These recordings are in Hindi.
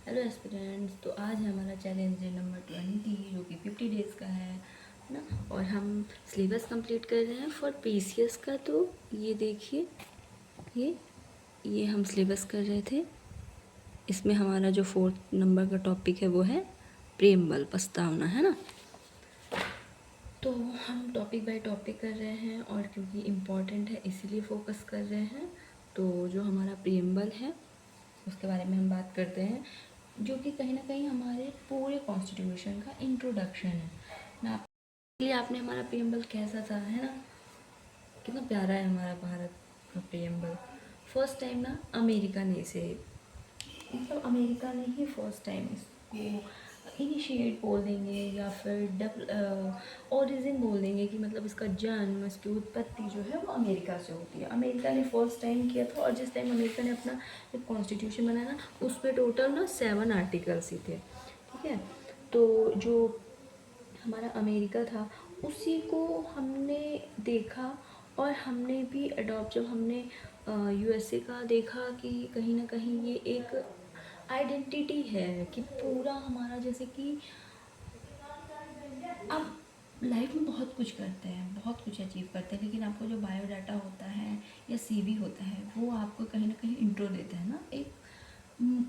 Hello aspirants. तो आज है हमारा चैलेंज डे नंबर 20 जो कि 50 डेज़ का है ना। और हम सिलेबस कंप्लीट कर रहे हैं फॉर पीसीएस का। तो ये देखिए, ये हम सिलेबस कर रहे थे। इसमें हमारा जो 4th नंबर का टॉपिक है वो है प्रेमबल, प्रस्तावना, है ना। तो हम टॉपिक बाय टॉपिक कर रहे हैं और क्योंकि इम्पॉर्टेंट है इसीलिए फोकस कर रहे हैं। तो जो हमारा प्रेमबल है उसके बारे में हम बात करते हैं, जो कि कहीं ना कहीं हमारे पूरे कॉन्स्टिट्यूशन का इंट्रोडक्शन है ना। लिए आपने हमारा प्रेमबल कैसा था, है ना। कितना प्यारा है हमारा भारत का प्रेमबल। फर्स्ट टाइम ना अमेरिका ने इसे, मतलब अमेरिका ने ही फर्स्ट टाइम इसको इनिशिएट बोल देंगे या फिर ओरिजिन बोल देंगे कि मतलब इसका जन्म, इसकी उत्पत्ति जो है वो अमेरिका से होती है। अमेरिका ने फर्स्ट टाइम किया था। और जिस टाइम अमेरिका ने अपना जब कॉन्स्टिट्यूशन बनाया ना, उस पर टोटल ना 7 आर्टिकल्स ही थे, ठीक है। तो जो हमारा अमेरिका था उसी को हमने देखा और हमने भी अडॉप्ट, जब हमने यूएसए का देखा कि कहीं ना कहीं ये एक आइडेंटिटी है कि पूरा हमारा, जैसे कि आप लाइफ में बहुत कुछ करते हैं, बहुत कुछ अचीव करते हैं, लेकिन आपको जो बायोडाटा होता है या सीवी होता है वो आपको कहीं ना कहीं इंट्रो देता है ना, एक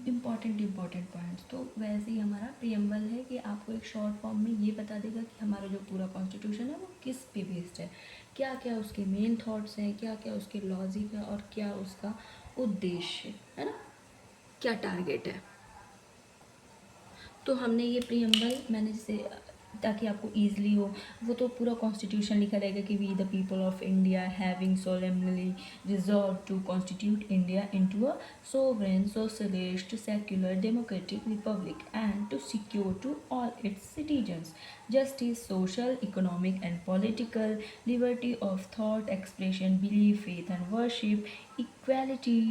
इम्पॉर्टेंट पॉइंट्स। तो वैसे ही हमारा प्रियम्बल है कि आपको एक शॉर्ट फॉर्म में ये बता देगा कि हमारा जो पूरा कॉन्स्टिट्यूशन है वो किस पे बेस्ड है, क्या क्या उसके मेन थॉट्स हैं, क्या क्या उसके लॉजिक है और क्या उसका उद्देश्य है ना, क्या टारगेट है। तो हमने ये प्रीएम्बल मैंने जैसे, ताकि आपको ईजिली हो, वो तो पूरा कॉन्स्टिट्यूशन लिखा रहेगा कि we the people of India having solemnly resolve to constitute India into a sovereign socialist secular democratic republic and to secure to all its citizens justice, social, economic, and political liberty of thought, expression, belief, faith, and worship, equality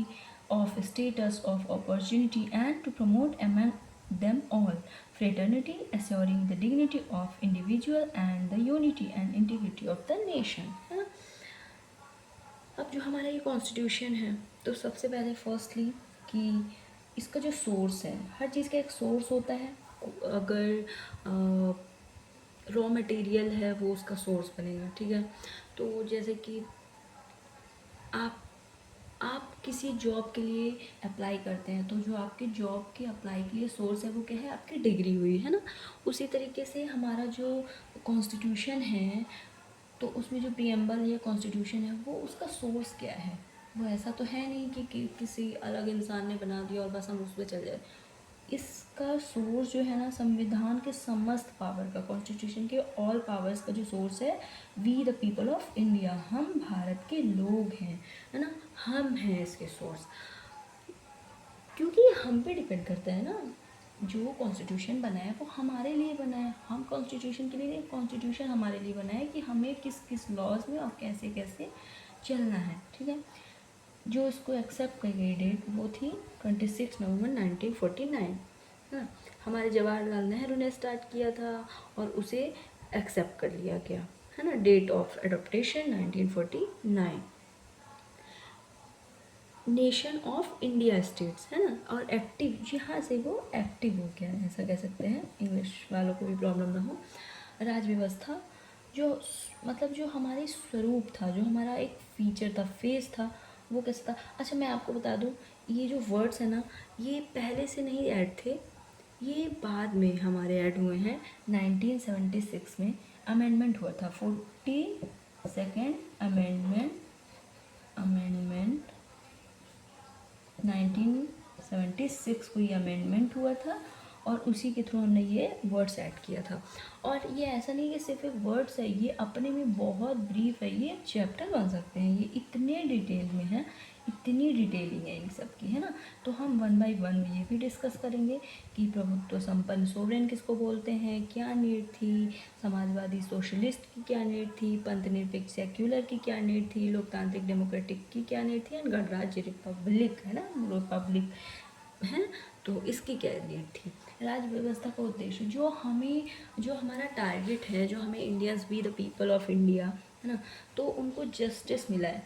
of status, of opportunity, and to promote among them all fraternity, assuring the dignity of individual and the unity and integrity of the nation, है ना। अब जो हमारा ये कॉन्स्टिट्यूशन है, तो सबसे पहले फर्स्टली कि इसका जो सोर्स है, हर चीज़ का एक सोर्स होता है। अगर रॉ मटेरियल है वो उसका सोर्स बनेगा, ठीक है। तो जैसे कि आप आप किसी जॉब के लिए अप्लाई करते हैं, तो जो आपके जॉब के अप्लाई के लिए सोर्स है वो क्या है, आपकी डिग्री हुई, है ना। उसी तरीके से हमारा जो कॉन्स्टिट्यूशन है, तो उसमें जो प्रीएम्बल या कॉन्स्टिट्यूशन है वो उसका सोर्स क्या है। वो ऐसा तो है नहीं कि किसी अलग इंसान ने बना दिया और बस हम उस पर चल जाए। इसका सोर्स जो है ना, संविधान के समस्त पावर का, कॉन्स्टिट्यूशन के ऑल पावर्स का जो सोर्स है, we the people of India, हम भारत के लोग हैं, है ना। हम हैं इसके सोर्स, क्योंकि ये हम पे डिपेंड करता है ना। जो कॉन्स्टिट्यूशन बना है वो हमारे लिए बना है, हम कॉन्स्टिट्यूशन के लिए नहीं, कॉन्स्टिट्यूशन हमारे लिए बना है कि हमें किस किस लॉज में और कैसे कैसे चलना है, ठीक है। जो इसको एक्सेप्ट की गई डेट वो थी 26 नवंबर 1949, हाँ। हमारे जवाहरलाल नेहरू ने स्टार्ट किया था और उसे एक्सेप्ट कर लिया गया, है ना। Date of adoption 1949। Nation of India states, है ना। और एक्टिव, यहाँ से वो एक्टिव हो गया, ऐसा कह सकते हैं, इंग्लिश वालों को भी प्रॉब्लम ना हो। राज व्यवस्था, जो मतलब जो हमारे स्वरूप था, जो हमारा एक फीचर था, फेस था, वो कैसा था। अच्छा मैं आपको बता दूँ, ये जो वर्ड्स है ना, ये पहले से नहीं ऐड थे, ये बाद में हमारे ऐड हुए हैं। 1976 में अमेंडमेंट हुआ था, 42nd अमेंडमेंट 1976 को ये अमेंडमेंट हुआ था और उसी के थ्रू हमने ये वर्ड्स ऐड किया था। और ये ऐसा नहीं कि सिर्फ एक वर्ड्स है, ये अपने में बहुत ब्रीफ है, ये चैप्टर बन सकते हैं, ये इतने डिटेल में है, इतनी डिटेलिंग है इन सब की, है ना। तो हम वन बाय वन ये भी डिस्कस करेंगे कि प्रभुत्व संपन्न सोवरेन किसको बोलते हैं, क्या नीड थी, समाजवादी सोशलिस्ट की क्या नीड थी, पंथ निरपेक्ष सेक्युलर की क्या नीड थी, लोकतांत्रिक डेमोक्रेटिक की क्या नीड थी, एंड गणराज्य रिपब्लिक, है ना, रिपब्लिक है, तो इसकी क्या नीड थी। राज्य व्यवस्था का उद्देश्य, जो हमें, जो हमारा टारगेट है, जो हमें India's we the people of India, है ना, तो उनको जस्टिस मिला है।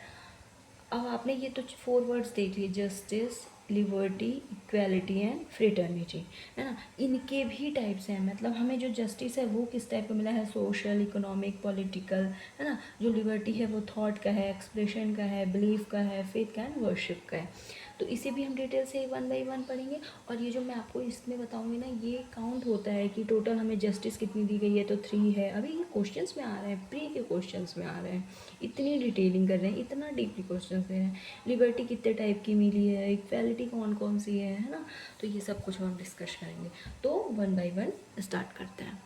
अब आपने ये तो 4 वर्ड्स देख लिए, justice, liberty, equality and fraternity, है ना। इनके भी टाइप्स हैं, मतलब हमें जो जस्टिस है वो किस टाइप का मिला है, सोशल, इकोनॉमिक, पॉलिटिकल, है ना। जो लिबर्टी है वो थॉट का है, एक्सप्रेशन का है, बिलीफ का है, फेथ का एंड वर्शिप का है। तो इसे भी हम डिटेल से 1 बाय 1 पढ़ेंगे। और ये जो मैं आपको इसमें बताऊंगी ना, ये काउंट होता है कि टोटल हमें जस्टिस कितनी दी गई है, तो 3 है। अभी ये क्वेश्चंस में आ रहे हैं, प्री के क्वेश्चंस में आ रहे हैं, इतनी डिटेलिंग कर रहे हैं, इतना डीपली क्वेश्चंस दे रहे हैं। लिबर्टी कितने टाइप की मिली है, इक्वालिटी कौन कौन सी है ना। तो ये सब कुछ हम डिस्कस करेंगे। तो 1 बाय 1 स्टार्ट करते हैं।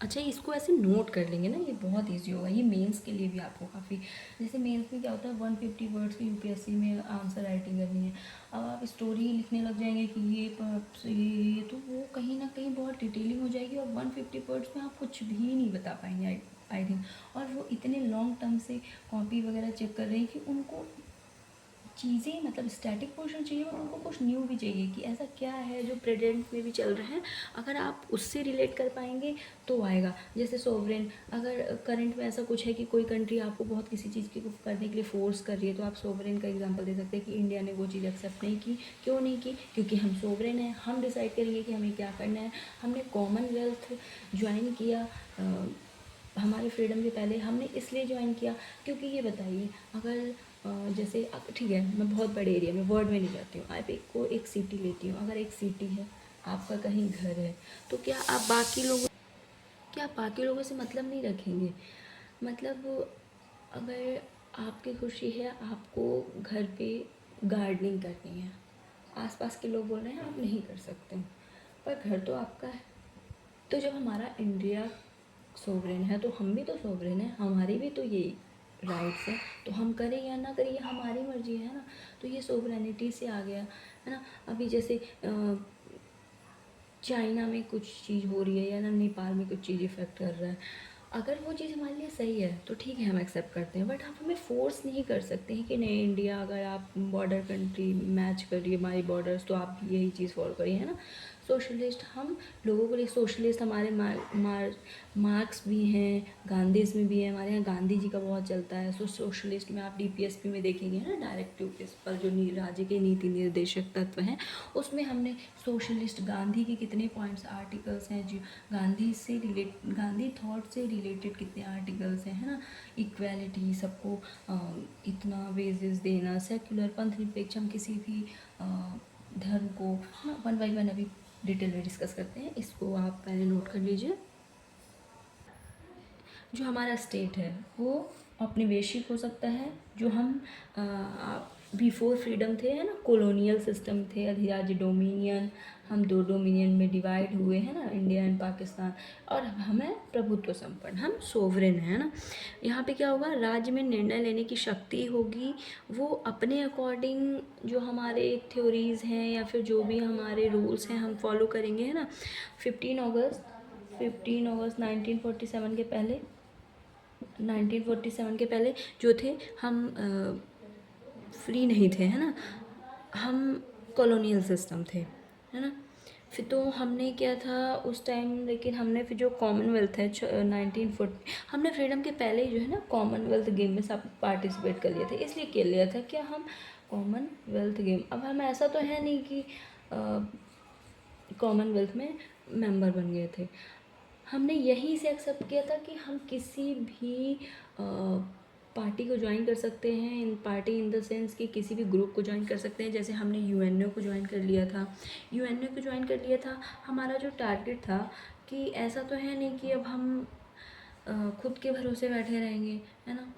अच्छा, इसको ऐसे नोट कर लेंगे ना, ये बहुत इजी होगा। ये मेंस के लिए भी आपको काफ़ी, जैसे मेंस में क्या होता है 150 वर्ड्स की यूपीएससी में आंसर राइटिंग करनी है। अब आप स्टोरी लिखने लग जाएंगे कि ये तो वो कहीं ना कहीं बहुत डिटेलिंग हो जाएगी, और 150 वर्ड्स में आप कुछ भी नहीं बता पाएंगे आई थिंक। और वो इतने लॉन्ग टर्म से कॉपी वगैरह चेक कर रहे हैं कि उनको चीज़ें, मतलब स्टैटिक पोर्शन चाहिए, और उनको कुछ न्यू भी चाहिए कि ऐसा क्या है जो प्रेजेंट में भी चल रहा है। अगर आप उससे रिलेट कर पाएंगे तो आएगा। जैसे सोवरेन, अगर करंट में ऐसा कुछ है कि कोई कंट्री आपको बहुत किसी चीज़ की करने के लिए फोर्स कर रही है, तो आप सोवरेन का एग्जांपल दे सकते हैं कि इंडिया ने वो चीज़ एक्सेप्ट नहीं की। क्यों नहीं की? क्योंकि हम सोवरेन हैं, हम डिसाइड करेंगे कि हमें क्या करना है। हमने कॉमनवेल्थ ज्वाइन किया हमारे फ्रीडम से पहले, हमने इसलिए ज्वाइन किया क्योंकि, ये बताइए, अगर जैसे ठीक है, मैं बहुत बड़े एरिया में, वर्ड में नहीं जाती हूँ, आप एक सिटी लेती हूँ। अगर एक सिटी है, आपका कहीं घर है, तो क्या आप बाकी लोगों से मतलब नहीं रखेंगे? मतलब अगर आपकी खुशी है, आपको घर पे गार्डनिंग करनी है, आसपास के लोग बोल रहे हैं आप नहीं कर सकते, पर घर तो आपका है। तो जब हमारा इंडिया सोवरेन है, तो हम भी तो सोवरेन हैं, हमारी भी तो ये राइट्स हैं। तो हम करें या ना करें, ये हमारी मर्जी है ना। तो ये सोवरेनिटी से आ गया, है ना। अभी जैसे चाइना में कुछ चीज़ हो रही है, या ना नेपाल में कुछ चीज़ इफ़ेक्ट कर रहा है, अगर वो चीज़ हमारे लिए सही है तो ठीक है, हम एक्सेप्ट करते हैं। बट आप हमें फोर्स नहीं कर सकते हैं कि नहीं, इंडिया अगर आप बॉर्डर कंट्री मैच कर रही है हमारी बॉर्डर्स, तो आप यही चीज़ फॉलो करिए, है ना। सोशलिस्ट, हम लोगों के लिए सोशलिस्ट, हमारे मार्क्स भी हैं, गांधीज में भी है, हमारे यहाँ गांधी जी का बहुत चलता है। सोशलिस्ट में आप डीपीएसपी में देखेंगे ना, डायरेक्टिव प्रिंसिपल, जो राज्य के नीति निर्देशक तत्व हैं, उसमें हमने सोशलिस्ट, गांधी के कितने पॉइंट्स, आर्टिकल्स हैं जो गांधी थॉट से रिलेटेड कितने आर्टिकल्स हैं, है ना। इक्वालिटी, सबको इतना वेजेस देना, सेक्युलर, पंथ निरपेक्ष, हम किसी भी धर्म को, हाँ, 1 बाय 1 अभी डिटेल में डिस्कस करते हैं। इसको आप पहले नोट कर लीजिए। जो हमारा स्टेट है वो औपनिवेशिक हो सकता है, जो हम बिफोर फ्रीडम थे, है ना, कॉलोनियल सिस्टम थे, अधिराज्य, डोमिनियन, हम 2 डोमिनियन में डिवाइड हुए हैं ना, इंडिया एंड पाकिस्तान, और हमें प्रभुत्व संपन्न, हम सोवरेन है ना। यहाँ पे क्या होगा, राज्य में निर्णय लेने की शक्ति होगी, वो अपने अकॉर्डिंग जो हमारे थ्योरीज़ हैं या फिर जो भी हमारे रूल्स हैं हम फॉलो करेंगे, है ना। 15 अगस्त 1947 के पहले, 1947 के पहले जो थे, हम फ्री नहीं थे, है ना, हम कॉलोनियल सिस्टम थे, है ना। फिर तो हमने क्या था उस टाइम, लेकिन हमने फिर जो कॉमनवेल्थ है 1940, हमने फ्रीडम के पहले ही जो है ना कॉमनवेल्थ गेम में सब पार्टिसिपेट कर लिए थे। इसलिए कर लिया था क्या, हम कॉमनवेल्थ गेम, अब हम ऐसा तो है नहीं कि कॉमनवेल्थ में मेंबर बन गए थे, हमने यहीं से एक्सेप्ट किया था कि हम किसी भी पार्टी को ज्वाइन कर सकते हैं, इन पार्टी इन द सेंस कि किसी भी ग्रुप को ज्वाइन कर सकते हैं। जैसे हमने यूएनओ को ज्वाइन कर लिया था, यूएनओ को ज्वाइन कर लिया था। हमारा जो टारगेट था कि ऐसा तो है नहीं कि अब हम खुद के भरोसे बैठे रहेंगे, है ना।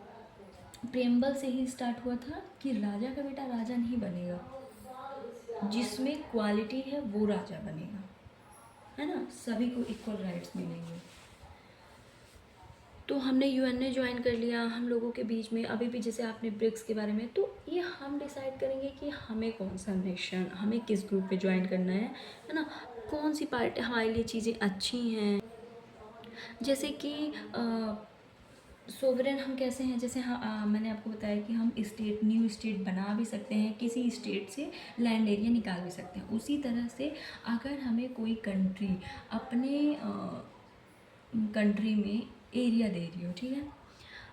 प्रेम्बल से ही स्टार्ट हुआ था कि राजा का बेटा राजा नहीं बनेगा, जिसमें क्वालिटी है वो राजा बनेगा, है ना, सभी को इक्वल राइट्स मिलेंगे। तो हमने यूएनए ज्वाइन कर लिया। हम लोगों के बीच में अभी भी, जैसे आपने ब्रिक्स के बारे में, तो ये हम डिसाइड करेंगे कि हमें कौन सा नेशन, हमें किस ग्रुप में ज्वाइन करना है ना, कौन सी पार्टी हमारे लिए चीज़ें अच्छी हैं। जैसे कि सोवरेन हम कैसे हैं, जैसे हाँ, मैंने आपको बताया कि हम स्टेट, न्यू स्टेट बना भी सकते हैं, किसी स्टेट से लैंड एरिया निकाल भी सकते हैं। उसी तरह से अगर हमें कोई कंट्री अपने कंट्री में एरिया दे रही हो, ठीक है,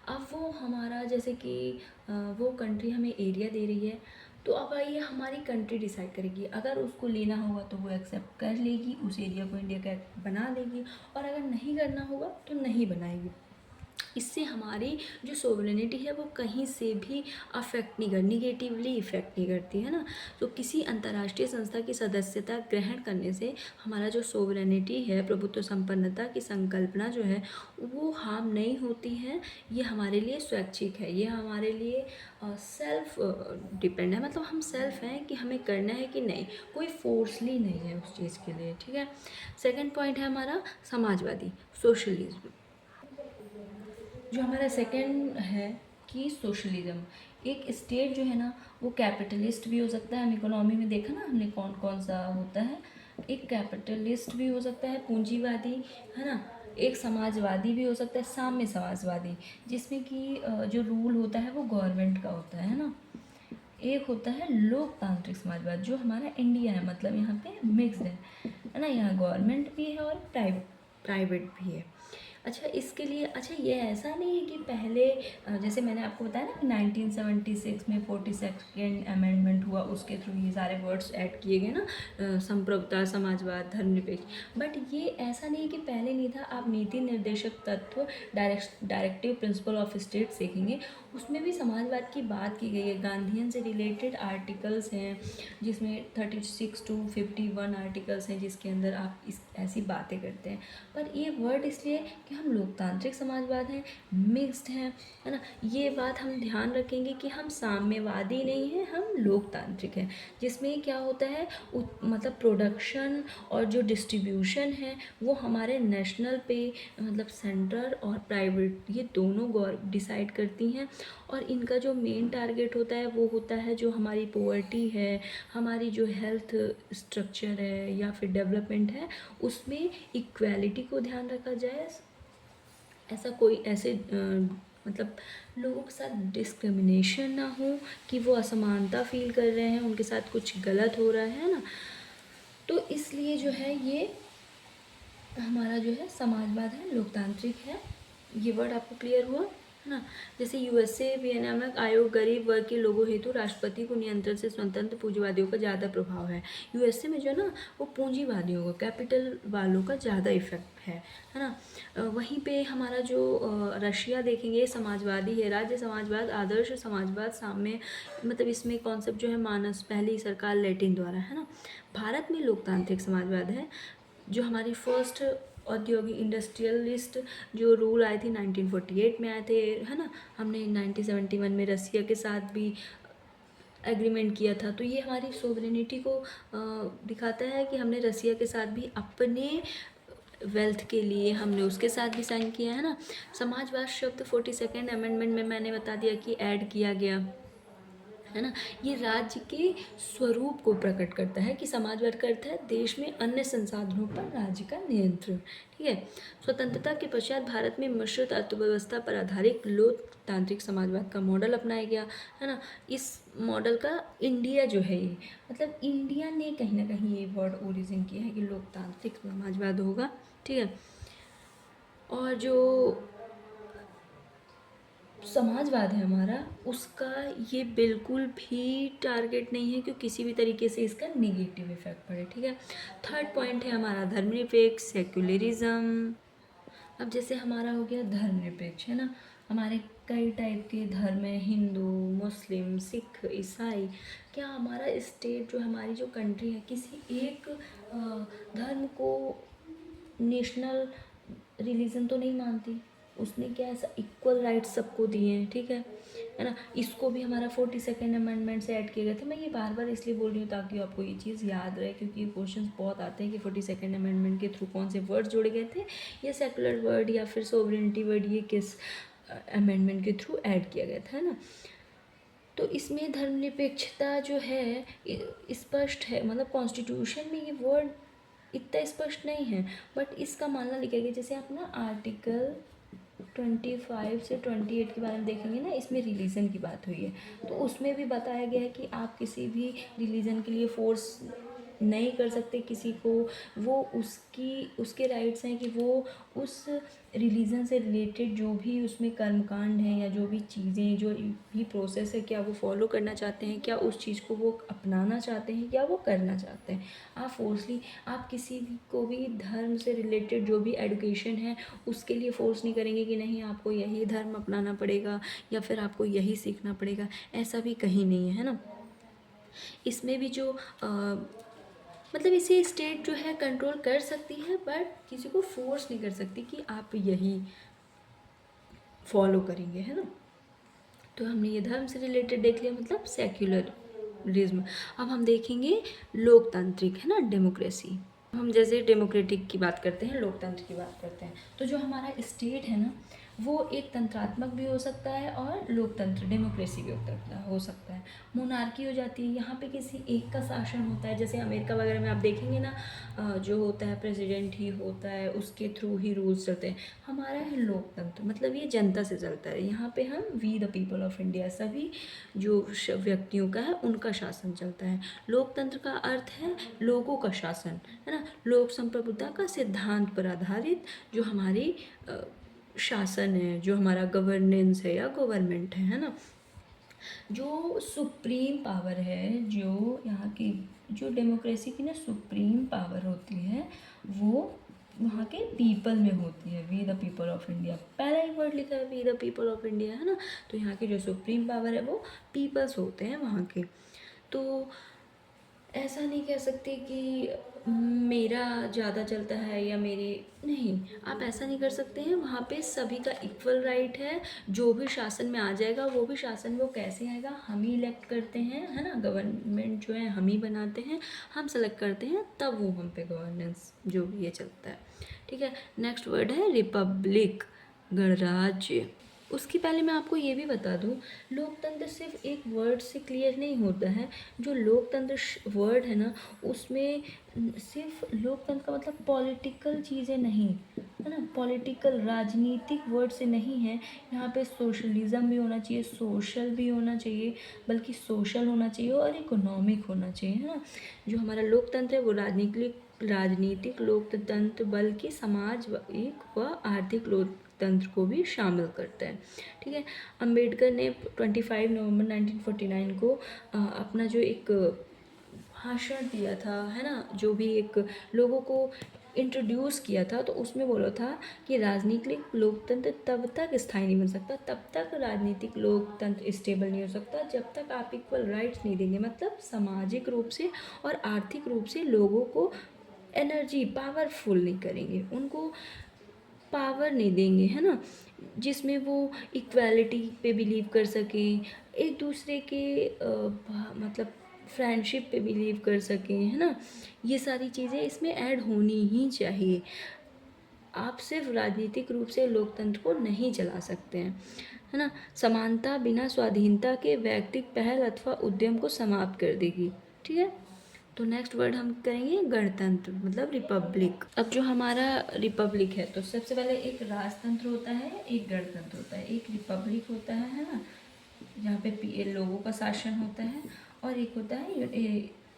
अब वो हमारा, जैसे कि वो कंट्री हमें एरिया दे रही है, तो अब आइए हमारी कंट्री डिसाइड करेगी, अगर उसको लेना होगा तो वो एक्सेप्ट कर लेगी, उस एरिया को इंडिया का बना देगी, और अगर नहीं करना होगा तो नहीं बनाएगी। इससे हमारी जो सोवरेनिटी है वो कहीं से भी अफेक्ट नहीं कर, निगेटिवली इफेक्ट नहीं करती है ना। तो किसी अंतर्राष्ट्रीय संस्था की सदस्यता ग्रहण करने से हमारा जो सोवरेनिटी है, प्रभुत्व संपन्नता की संकल्पना जो है वो हार्म नहीं होती है। ये हमारे लिए स्वैच्छिक है, ये हमारे लिए सेल्फ डिपेंड है, मतलब हम सेल्फ हैं कि हमें करना है कि नहीं, कोई फोर्सली नहीं है उस चीज़ के लिए, ठीक है। सेकंड पॉइंट है हमारा समाजवादी, सोशलिज्म। जो हमारा सेकंड है कि सोशलिज्म, एक स्टेट जो है ना वो कैपिटलिस्ट भी हो सकता है, हम इकोनॉमी में देखा ना हमने कौन कौन सा होता है, एक कैपिटलिस्ट भी हो सकता है, पूंजीवादी, है ना, एक समाजवादी भी हो सकता है, साम्य समाजवादी, जिसमें कि जो रूल होता है वो गवर्नमेंट का होता है ना। एक होता है लोकतांत्रिक समाजवाद, जो हमारा इंडिया है, मतलब यहाँ पे मिक्स्ड है ना, यहाँ गवर्नमेंट भी है और प्राइवेट भी है। अच्छा, इसके लिए अच्छा ये ऐसा नहीं है कि पहले जैसे मैंने आपको बताया ना कि 1976 में 42nd अमेंडमेंट हुआ, उसके थ्रू ये सारे वर्ड्स ऐड किए गए ना, संप्रभुता, समाजवाद, धर्मनिरपेक्ष। बट ये ऐसा नहीं है कि पहले नहीं था। आप नीति निर्देशक तत्व, डायरेक्टिव प्रिंसिपल ऑफ स्टेट सीखेंगे, उसमें भी समाजवाद की बात की गई है। गांधीयन से रिलेटेड आर्टिकल्स हैं जिसमें 36 to 51 आर्टिकल्स हैं जिसके अंदर आप इस ऐसी बातें करते हैं। पर ये वर्ड इसलिए कि हम लोकतांत्रिक समाजवाद हैं, मिक्स्ड हैं, है ना। ये बात हम ध्यान रखेंगे कि हम साम्यवादी नहीं हैं, हम लोकतांत्रिक हैं, जिसमें क्या होता है मतलब प्रोडक्शन और जो डिस्ट्रीब्यूशन है वो हमारे नेशनल पे, मतलब सेंट्रल और प्राइवेट, ये दोनों डिसाइड करती हैं। और इनका जो मेन टारगेट होता है वो होता है जो हमारी पोवर्टी है, हमारी जो हेल्थ स्ट्रक्चर है या फिर डेवलपमेंट है, उसमें इक्वालिटी को ध्यान रखा जाए। ऐसा कोई ऐसे मतलब लोगों के साथ डिस्क्रिमिनेशन ना हो कि वो असमानता फील कर रहे हैं, उनके साथ कुछ गलत हो रहा है ना। तो इसलिए जो है ये हमारा जो है समाजवाद है, लोकतांत्रिक है। ये वर्ड आपको क्लियर हुआ है ना। जैसे यूएसए विनियामक आयोग गरीब वर्ग के लोगों हेतु राष्ट्रपति को नियंत्रण से स्वतंत्र पूंजीवादियों का ज़्यादा प्रभाव है। यूएसए में जो है ना वो पूंजीवादियों का, कैपिटल वालों का ज़्यादा इफेक्ट है ना। वहीं पे हमारा जो रशिया देखेंगे समाजवादी है, राज्य समाजवाद, आदर्श समाजवाद, साम्य, मतलब इसमें कॉन्सेप्ट जो है मानस पहली सरकार लैटिन द्वारा, है ना। भारत में लोकतांत्रिक समाजवाद है। जो हमारी फर्स्ट औद्योगिक इंडस्ट्रियलिस्ट जो रूल आए थे 1948 में आए थे, है ना। हमने 1971 में रसिया के साथ भी एग्रीमेंट किया था। तो ये हमारी सोवरेनिटी को दिखाता है कि हमने रसिया के साथ भी अपने वेल्थ के लिए हमने उसके साथ भी साइन किया है ना। समाजवाद शब्द 42nd अमेंडमेंट में मैंने बता दिया कि ऐड किया गया है ना। ये राज्य के स्वरूप को प्रकट करता है कि समाजवाद का अर्थ है देश में अन्य संसाधनों पर राज्य का नियंत्रण, ठीक है। स्वतंत्रता के पश्चात भारत में मिश्रित अर्थव्यवस्था पर आधारित लोकतांत्रिक समाजवाद का मॉडल अपनाया गया, है ना। इस मॉडल का इंडिया जो है ये, मतलब इंडिया ने कहीं ना कहीं ये वर्ड ओरिजिन किया है कि लोकतांत्रिक समाजवाद होगा, ठीक है। और जो समाजवाद है हमारा, उसका ये बिल्कुल भी टारगेट नहीं है कि किसी भी तरीके से इसका नेगेटिव इफेक्ट पड़े, ठीक है। थर्ड पॉइंट है हमारा धर्मनिरपेक्ष, सेक्युलरिज्म। अब जैसे हमारा हो गया धर्मनिरपेक्ष, है ना। हमारे कई टाइप के धर्म है, हिंदू, मुस्लिम, सिख, ईसाई। क्या हमारा स्टेट जो हमारी जो कंट्री है किसी एक धर्म को नेशनल रिलीजन तो नहीं मानती, उसने क्या ऐसा इक्वल राइट्स सबको दिए हैं, ठीक है ना। इसको भी हमारा 42nd अमेंडमेंट से ऐड किए गए थे। मैं ये बार बार इसलिए बोल रही हूँ ताकि आपको ये चीज़ याद रहे, क्योंकि ये क्वेश्चंस बहुत आते हैं कि 42nd अमेंडमेंट के थ्रू कौन से वर्ड जोड़े गए थे, या सेकुलर वर्ड या फिर सोवरेनिटी वर्ड, ये किस अमेंडमेंट के थ्रू ऐड किया गया था, है ना। तो इसमें धर्मनिरपेक्षता जो है स्पष्ट है, मतलब कॉन्स्टिट्यूशन में ये वर्ड इतना स्पष्ट नहीं है, बट इसका मानना लिखा गया। जैसे आप ना आर्टिकल 25 से 28 के बारे में देखेंगे ना, इसमें रिलीजन की बात हुई है, तो उसमें भी बताया गया है कि आप किसी भी रिलीजन के लिए फोर्स नहीं कर सकते किसी को, वो उसके राइट्स हैं कि वो उस रिलीजन से रिलेटेड जो भी उसमें कर्मकांड है या जो भी चीज़ें जो भी प्रोसेस है, क्या वो फॉलो करना चाहते हैं, क्या उस चीज़ को वो अपनाना चाहते हैं, क्या वो करना चाहते हैं। आप फोर्सली आप किसी भी को भी धर्म से रिलेटेड जो भी एडुकेशन है उसके लिए फोर्स नहीं करेंगे कि नहीं आपको यही धर्म अपनाना पड़ेगा या फिर आपको यही सीखना पड़ेगा, ऐसा भी कहीं नहीं है ना। इसमें भी जो मतलब इसे स्टेट जो है कंट्रोल कर सकती है, बट किसी को फोर्स नहीं कर सकती कि आप यही फॉलो करेंगे, है ना। तो हमने ये धर्म से रिलेटेड देख लिया, मतलब सेक्युलरिज्म। अब हम देखेंगे लोकतांत्रिक, है ना, डेमोक्रेसी। हम जैसे डेमोक्रेटिक की बात करते हैं, लोकतंत्र की बात करते हैं, तो जो हमारा स्टेट है ना वो एक तंत्रात्मक भी हो सकता है और लोकतंत्र डेमोक्रेसी भी हो सकता है। मोनार्की हो जाती है, यहाँ पे किसी एक का शासन होता है, जैसे अमेरिका वगैरह में आप देखेंगे ना जो होता है प्रेसिडेंट ही होता है, उसके थ्रू ही रूल्स चलते हैं। हमारा है लोकतंत्र, मतलब ये जनता से चलता है। यहाँ पे हम we the people of India, सभी जो व्यक्तियों का है उनका शासन चलता है। लोकतंत्र का अर्थ है लोगों का शासन, है ना, लोक संप्रभुता का सिद्धांत पर आधारित जो हमारी शासन है, जो हमारा गवर्नेंस है या गवर्नमेंट है ना। जो सुप्रीम पावर है, जो यहाँ की जो डेमोक्रेसी की ना सुप्रीम पावर होती है वो वहाँ के पीपल में होती है। We the people of India, पहला ही वर्ड लिखा है we the people of India, है ना। तो यहाँ की जो सुप्रीम पावर है वो पीपल्स होते हैं वहाँ के। तो ऐसा नहीं कह सकते कि मेरा ज़्यादा चलता है या मेरे, नहीं, आप ऐसा नहीं कर सकते हैं। वहाँ पे सभी का इक्वल राइट है। जो भी शासन में आ जाएगा वो भी शासन में वो कैसे आएगा, हम ही इलेक्ट करते हैं, है ना, गवर्नमेंट जो है हम ही बनाते हैं, हम सेलेक्ट करते हैं, तब वो हम पे गवर्नेंस जो ये चलता है। ठीक है, नेक्स्ट वर्ड है रिपब्लिक, गणराज्य। उसके पहले मैं आपको ये भी बता दूं, लोकतंत्र सिर्फ एक वर्ड से क्लियर नहीं होता है। जो लोकतंत्र वर्ड है ना उसमें सिर्फ लोकतंत्र का मतलब पॉलिटिकल चीज़ें नहीं, है ना, पॉलिटिकल राजनीतिक वर्ड से नहीं है। यहाँ पे सोशलिज्म भी होना चाहिए, सोशल भी होना चाहिए, बल्कि सोशल होना चाहिए और इकोनॉमिक होना चाहिए, है ना। जो हमारा लोकतंत्र है वो राजनीतिक लोकतंत्र बल्कि सामाजिक व आर्थिक लोकतंत्र को भी शामिल करता है। ठीक है, अंबेडकर ने 25 नवंबर 1949 को अपना जो एक भाषण दिया था, है ना, जो भी एक लोगों को इंट्रोड्यूस किया था, तो उसमें बोला था कि राजनीतिक लोकतंत्र तब तक स्थायी नहीं बन सकता, तब तक राजनीतिक लोकतंत्र स्टेबल नहीं हो सकता जब तक आप इक्वल राइट्स नहीं देंगे, मतलब सामाजिक रूप से और आर्थिक रूप से लोगों को एनर्जी पावरफुल नहीं करेंगे, उनको पावर नहीं देंगे, है ना, जिसमें वो इक्वालिटी पे बिलीव कर सकें, एक दूसरे के मतलब फ्रेंडशिप पे बिलीव कर सकें, है ना। ये सारी चीज़ें इसमें ऐड होनी ही चाहिए। आप सिर्फ राजनीतिक रूप से लोकतंत्र को नहीं चला सकते हैं, है ना। समानता बिना स्वाधीनता के व्यक्तिगत पहल अथवा उद्यम को समाप्त कर देगी। ठीक है, तो नेक्स्ट वर्ड हम करेंगे गणतंत्र, मतलब रिपब्लिक। अब जो हमारा रिपब्लिक है तो सबसे पहले एक राजतंत्र होता है, एक गणतंत्र होता है, एक रिपब्लिक होता है ना, जहाँ पे लोगों का शासन होता है, और एक होता है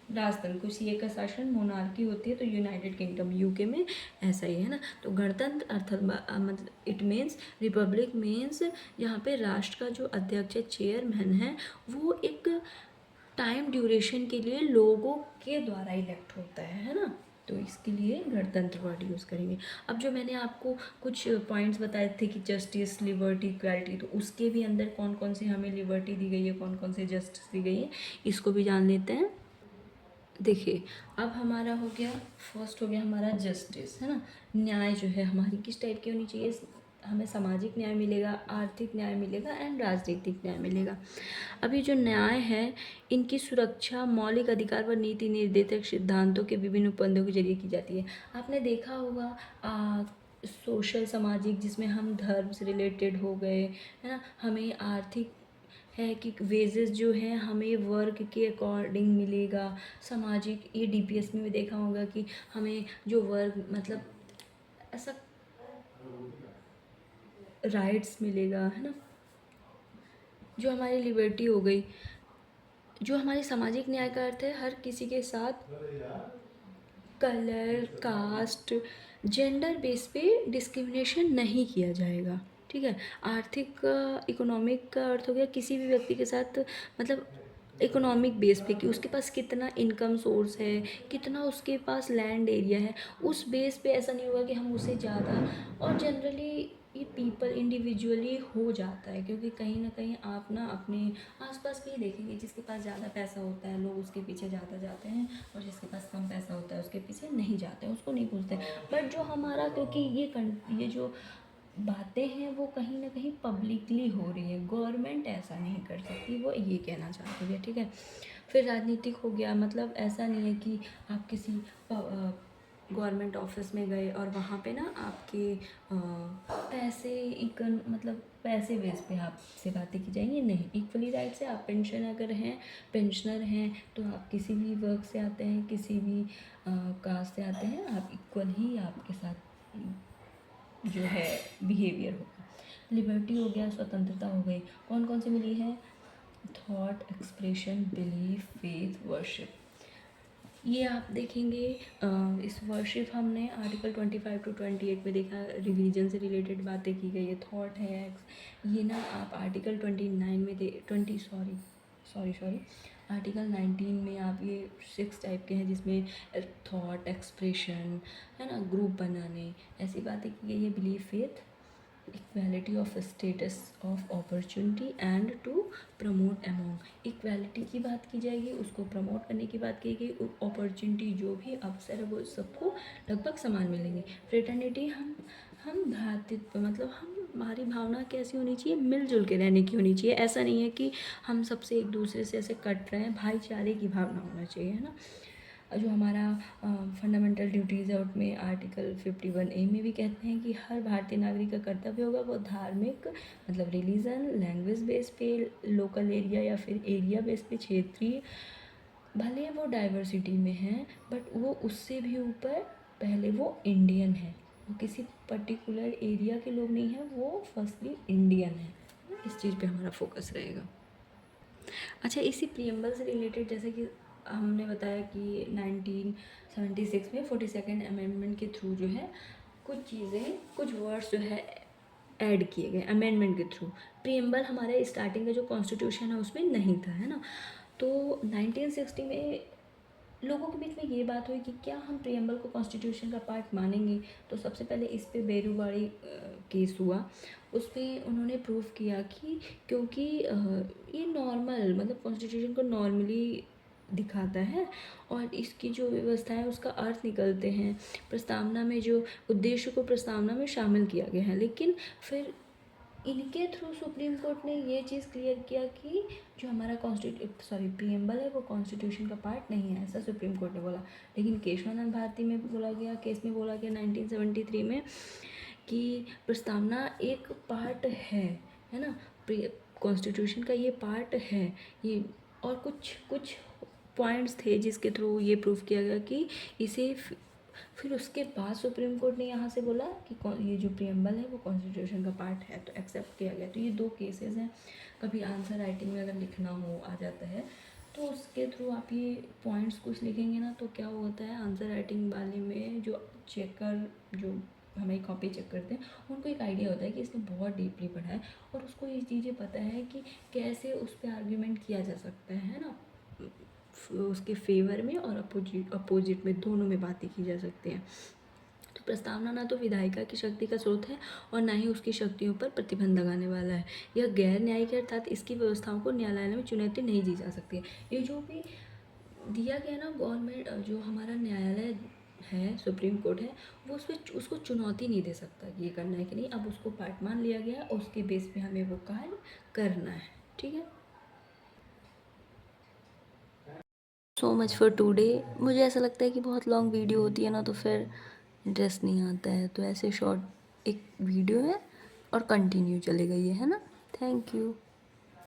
राजतंत्र, किसी एक का शासन, मोनार्की होती है। तो यूनाइटेड किंगडम यूके में ऐसा ही है ना। तो गणतंत्र अर्थात मतलब इट मीन्स, रिपब्लिक मीन्स यहाँ पे राष्ट्र का जो अध्यक्ष है, चेयरमैन है, वो एक टाइम ड्यूरेशन के लिए लोगों के द्वारा इलेक्ट होता है ना। तो इसके लिए गणतंत्र वर्ड यूज़ करेंगे। अब जो मैंने आपको कुछ पॉइंट्स बताए थे कि जस्टिस, लिबर्टी, इक्वालिटी, तो उसके भी अंदर कौन कौन से हमें लिबर्टी दी गई है, कौन कौन से जस्टिस दी गई है, इसको भी जान लेते हैं। देखिए, अब हमारा हो गया, फर्स्ट हो गया हमारा जस्टिस, है ना। न्याय जो है हमारी किस टाइप की होनी चाहिए, हमें सामाजिक न्याय मिलेगा, आर्थिक न्याय मिलेगा एंड राजनीतिक न्याय मिलेगा। अभी जो न्याय है इनकी सुरक्षा मौलिक अधिकार व नीति निर्देशक सिद्धांतों के विभिन्न उपबंधों के जरिए की जाती है। आपने देखा होगा सोशल सामाजिक, जिसमें हम धर्म से रिलेटेड हो गए, है ना, हमें आर्थिक है कि वेजेस जो है हमें वर्क के अकॉर्डिंग मिलेगा। सामाजिक, ये डीपीएस में भी देखा होगा कि हमें जो वर्क मतलब ऐसा राइट्स मिलेगा, है ना। जो हमारी लिबर्टी हो गई, जो हमारे सामाजिक न्याय का अर्थ है हर किसी के साथ कलर, कास्ट, जेंडर बेस पे डिस्क्रिमिनेशन नहीं किया जाएगा, ठीक है। आर्थिक इकोनॉमिक का अर्थ हो गया किसी भी व्यक्ति के साथ, मतलब इकोनॉमिक बेस पे कि उसके पास कितना इनकम सोर्स है, कितना उसके पास लैंड एरिया है, उस बेस पे ऐसा नहीं होगा कि हम उसे ज़्यादा। और जनरली ये पीपल इंडिविजुअली हो जाता है, क्योंकि कहीं ना कहीं आप ना अपने आसपास भी देखेंगे, जिसके पास ज़्यादा पैसा होता है लोग उसके पीछे ज़्यादा जाते हैं, और जिसके पास कम पैसा होता है उसके पीछे नहीं जाते हैं, उसको नहीं पूछते। बट जो हमारा, क्योंकि ये जो बातें हैं वो कहीं ना कहीं पब्लिकली हो रही है, गवर्नमेंट ऐसा नहीं कर सकती, वो ये कहना चाहती है, ठीक है। फिर राजनीतिक हो गया, मतलब ऐसा नहीं है कि आप किसी गवर्नमेंट ऑफिस में गए और वहाँ पे ना आपके पैसे मतलब पैसे बेस पे आपसे बातें की जाएंगी, नहीं। इक्वली राइट से आप पेंशन अगर हैं, पेंशनर हैं, तो आप किसी भी वर्क से आते हैं, किसी भी कास्ट से आते हैं, आप इक्वल ही आपके साथ जो है बिहेवियर होगा। लिबर्टी हो गया, स्वतंत्रता हो गई, कौन कौन सी मिली है? Thought, expression, belief, faith, worship. ये आप देखेंगे इस वर्शिप हमने आर्टिकल 25 टू 28 में देखा, रिलीजन से रिलेटेड बातें की गई है। थॉट है, ये ना आप आर्टिकल 29 में सॉरी आर्टिकल 19 में आप ये 6 टाइप के हैं, जिसमें थॉट, एक्सप्रेशन, है ना, ग्रुप बनाने, ऐसी बातें की गई है। Belief, faith, equality of status of opportunity and to promote among. Equality की बात की जाएगी, उसको प्रमोट करने की बात की गई, अपॉर्चुनिटी जो भी अवसर है वो सबको लगभग समान मिलेंगे। फ्रेटर्निटी, हम भ्रातृत्व, मतलब हमारी भावना कैसी होनी चाहिए, मिलजुल के रहने की होनी चाहिए। ऐसा नहीं है कि हम सबसे एक दूसरे से ऐसे कट रहे हैं, भाईचारे की भावना होना चाहिए, है ना। जो हमारा फंडामेंटल ड्यूटीज़ है उसमें आर्टिकल 51A में भी कहते हैं कि हर भारतीय नागरिक का कर्तव्य होगा वो धार्मिक, मतलब रिलीजन, लैंग्वेज बेस पे, लोकल एरिया या फिर एरिया बेस पे, क्षेत्रीय, भले वो डाइवर्सिटी में है बट वो उससे भी ऊपर, पहले वो इंडियन है, वो किसी पर्टिकुलर एरिया के लोग नहीं हैं, वो फर्स्टली इंडियन है। इस चीज़ पे हमारा फोकस रहेगा। अच्छा, इसी प्रियम्बल से रिलेटेड जैसे कि हमने बताया कि 1976 में 42nd अमेंडमेंट के थ्रू जो है कुछ चीज़ें, कुछ वर्ड्स जो है ऐड किए गए अमेंडमेंट के थ्रू। प्रियम्बल हमारे स्टार्टिंग का जो कॉन्स्टिट्यूशन है उसमें नहीं था, है ना। तो 1960 में लोगों के बीच में ये बात हुई कि क्या हम प्रियम्बल को कॉन्स्टिट्यूशन का पार्ट मानेंगे। तो सबसे पहले इस पे बेरूबाड़ी केस हुआ, उस पर उन्होंने प्रूव किया कि क्योंकि ये नॉर्मल, मतलब कॉन्स्टिट्यूशन को नॉर्मली दिखाता है और इसकी जो व्यवस्था है उसका अर्थ निकलते हैं, प्रस्तावना में जो उद्देश्य को प्रस्तावना में शामिल किया गया है। लेकिन फिर इनके थ्रू सुप्रीम कोर्ट ने ये चीज़ क्लियर किया कि जो हमारा प्रियम्बल है वो कॉन्स्टिट्यूशन का पार्ट नहीं है, ऐसा सुप्रीम कोर्ट ने बोला। लेकिन केशवानंद भारती में बोला गया, केस में बोला गया 1973 में कि प्रस्तावना एक पार्ट है ना, कॉन्स्टिट्यूशन का ये पार्ट है ये। और कुछ कुछ पॉइंट्स थे जिसके थ्रू ये प्रूव किया गया कि इसे फिर उसके बाद सुप्रीम कोर्ट ने यहाँ से बोला कि ये जो प्रियम्बल है वो कॉन्स्टिट्यूशन का पार्ट है, तो एक्सेप्ट किया गया। तो ये 2 केसेस हैं। कभी आंसर राइटिंग में अगर लिखना हो आ जाता है तो उसके थ्रू आप ये पॉइंट्स कुछ लिखेंगे ना, तो क्या होता है आंसर राइटिंग वाले में जो चेकर, जो हमारी कॉपी चेक करते हैं, उनको एक आइडिया होता है कि इसने बहुत डीपली पढ़ा है और उसको ये चीज़ें पता है कि कैसे उस पर आर्ग्यूमेंट किया जा सकता है ना, उसके फेवर में और अपोजिट में, दोनों में बातें की जा सकती हैं। तो प्रस्तावना ना तो विधायिका की शक्ति का स्रोत है और ना ही उसकी शक्तियों पर प्रतिबंध लगाने वाला है। यह गैर न्यायिक है, अर्थात इसकी व्यवस्थाओं को न्यायालय में चुनौती नहीं दी जा सकती है। ये जो भी दिया गया ना, गवर्नमेंट जो हमारा न्यायालय है, सुप्रीम कोर्ट है, वो उसको चुनौती नहीं दे सकता कि ये करना है कि नहीं। अब उसको पार्ट मान लिया गया और उसके बेस पे हमें वो कार्य करना है, ठीक है। So much for today. मुझे ऐसा लगता है कि बहुत लॉन्ग वीडियो होती है ना तो फिर इंटरेस्ट नहीं आता है, तो ऐसे शॉर्ट एक वीडियो है और कंटिन्यू चलेगा ये, है ना। Thank you.